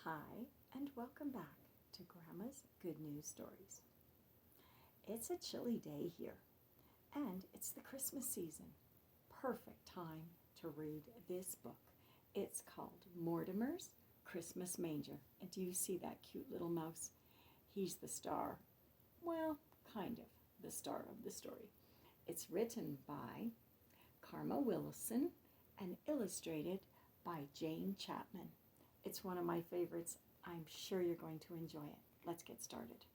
Hi, and welcome back to Grandma's Good News Stories. It's a chilly day here, and it's the Christmas season. Perfect time to read this book. It's called Mortimer's Christmas Manger. And do you see that cute little mouse? He's the star. Well, kind of the star of the story. It's written by Karma Wilson and illustrated by Jane Chapman. It's one of my favorites. I'm sure you're going to enjoy it. Let's get started.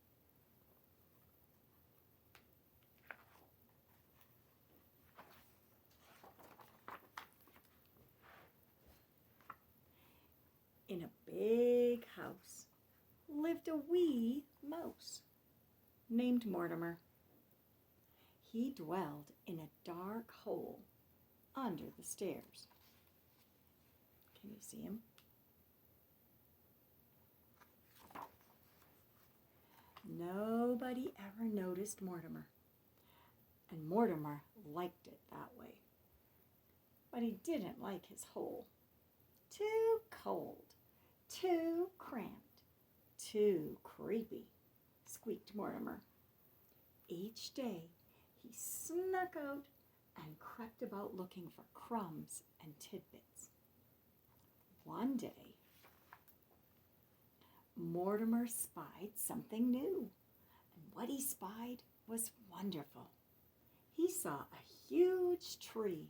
In a big house lived a wee mouse named Mortimer. He dwelled in a dark hole under the stairs. Can you see him? Nobody ever noticed Mortimer, and Mortimer liked it that way. But he didn't like his hole. Too cold, too cramped, too creepy, squeaked Mortimer. Each day he snuck out and crept about looking for crumbs and tidbits. One day, Mortimer spied something new, and what he spied was wonderful. He saw a huge tree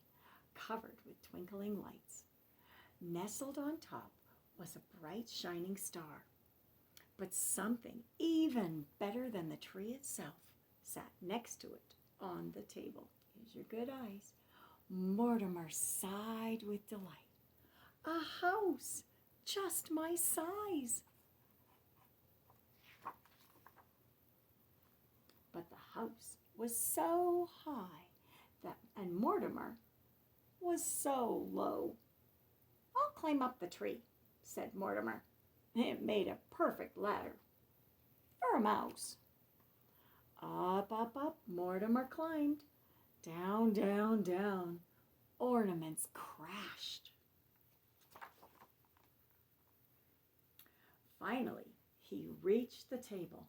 covered with twinkling lights. Nestled on top was a bright shining star, but something even better than the tree itself sat next to it on the table. Use your good eyes. Mortimer sighed with delight. A house just my size. But the house was so high and Mortimer was so low. I'll climb up the tree, said Mortimer. It made a perfect ladder for a mouse. Up, up, up, Mortimer climbed. Down, down, down. Ornaments crashed. Finally, he reached the table.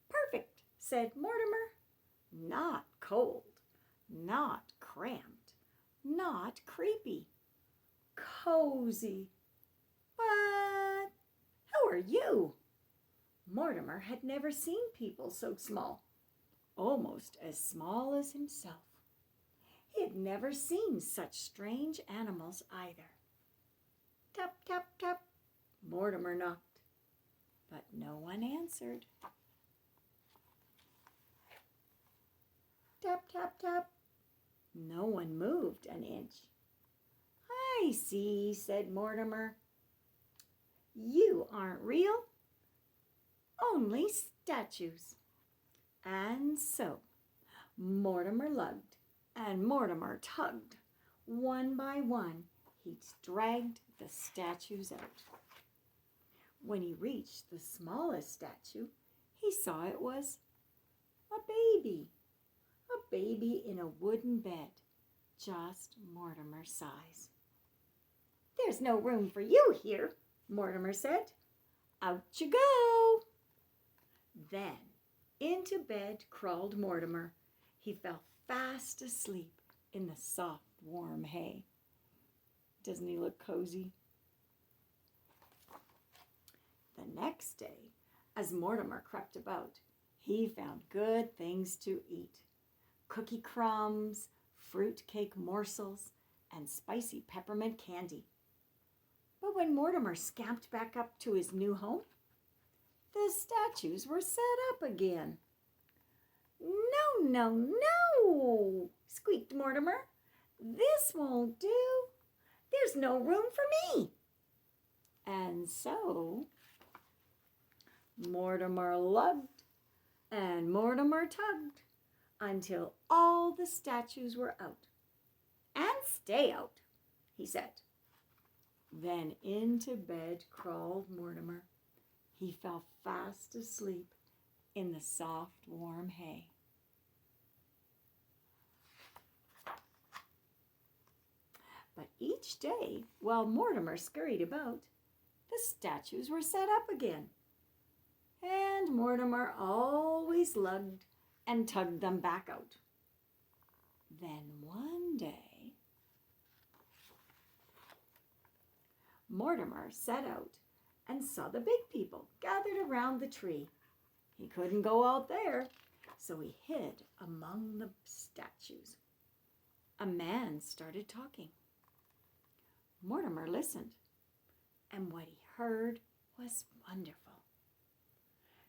Perfect, said Mortimer. Not cold, not cramped, not creepy. Cozy. What? Who are you? Mortimer had never seen people so small, almost as small as himself. He had never seen such strange animals either. Tap, tap, tap, Mortimer knocked, but no one answered. Tap, tap, tap. No one moved an inch. I see, said Mortimer. You aren't real, only statues. And so Mortimer lugged and Mortimer tugged. One by one, he dragged the statues out. When he reached the smallest statue, he saw it was a baby in a wooden bed, just Mortimer's size. There's no room for you here, Mortimer said. Out you go. Then into bed crawled Mortimer. He fell fast asleep in the soft, warm hay. Doesn't he look cozy? The next day, as Mortimer crept about, he found good things to eat. Cookie crumbs, fruit-cake morsels, and spicy peppermint candy. But when Mortimer scamped back up to his new home, the statues were set up again. No, no, no, squeaked Mortimer. This won't do. There's no room for me. And so Mortimer lugged and Mortimer tugged until all the statues were out. And stay out, he said. Then into bed crawled Mortimer. He fell fast asleep in the soft, warm hay. But each day, while Mortimer scurried about, the statues were set up again, and Mortimer always lugged and tugged them back out. Then one day, Mortimer set out and saw the big people gathered around the tree. He couldn't go out there, so he hid among the statues. A man started talking. Mortimer listened, and what he heard was wonderful.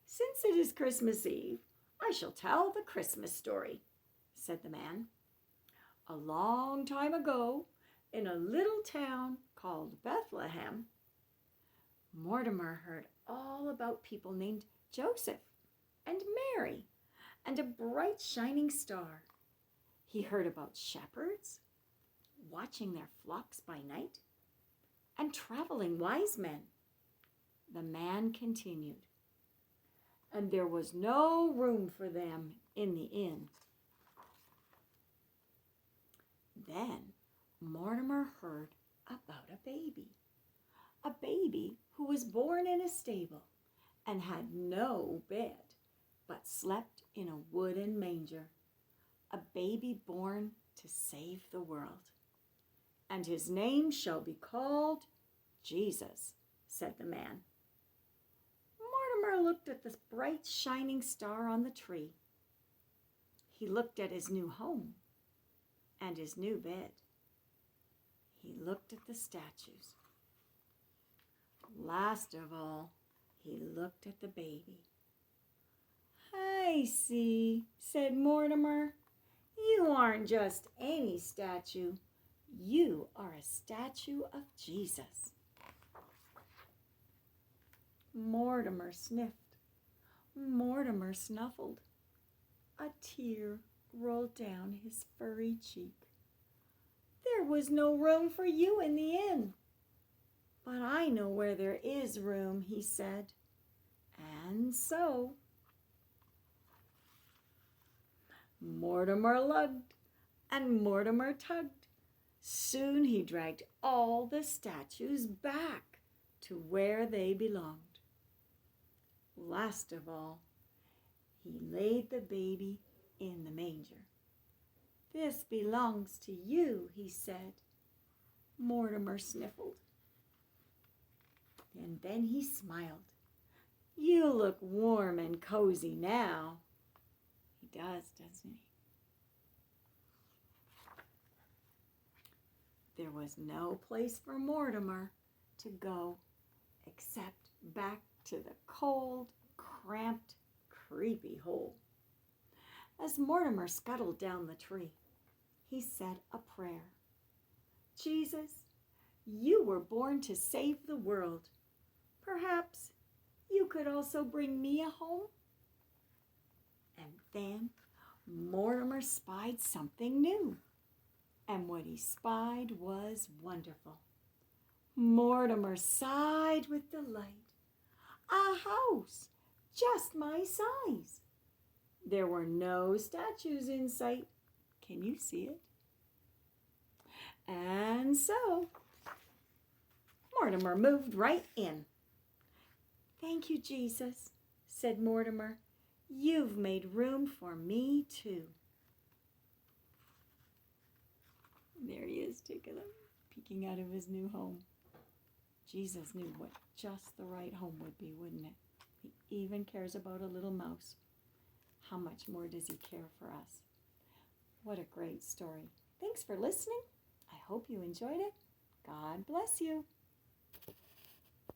"Since it is Christmas Eve, I shall tell the Christmas story," said the man. "A long time ago, in a little town called Bethlehem," Mortimer heard all about people named Joseph and Mary and a bright shining star. He heard about shepherds watching their flocks by night and traveling wise men. The man continued, "And there was no room for them in the inn." Then Mortimer heard about a baby who was born in a stable and had no bed, but slept in a wooden manger, a baby born to save the world. "And his name shall be called Jesus," said the man. Mortimer looked at the bright shining star on the tree. He looked at his new home and his new bed. He looked at the statues. Last of all, he looked at the baby. "I see," said Mortimer. "You aren't just any statue. You are a statue of Jesus." Mortimer sniffed. Mortimer snuffled. A tear rolled down his furry cheek. "There was no room for you in the inn. But I know where there is room," he said. And so Mortimer lugged and Mortimer tugged. Soon he dragged all the statues back to where they belonged. Last of all, he laid the baby in the manger. "This belongs to you," he said. Mortimer sniffled. And then he smiled. "You look warm and cozy now." He does, doesn't he? There was no place for Mortimer to go except back to the cold, cramped, creepy hole. As Mortimer scuttled down the tree, he said a prayer. "Jesus, you were born to save the world. Perhaps you could also bring me a home?" And then Mortimer spied something new. And what he spied was wonderful. Mortimer sighed with delight. A house just my size. There were no statues in sight. Can you see it? And so Mortimer moved right in. "Thank you, Jesus," said Mortimer. "You've made room for me too." There he is, peeking out of his new home. Jesus knew what just the right home would be, wouldn't it? He even cares about a little mouse. How much more does he care for us? What a great story. Thanks for listening. I hope you enjoyed it. God bless you.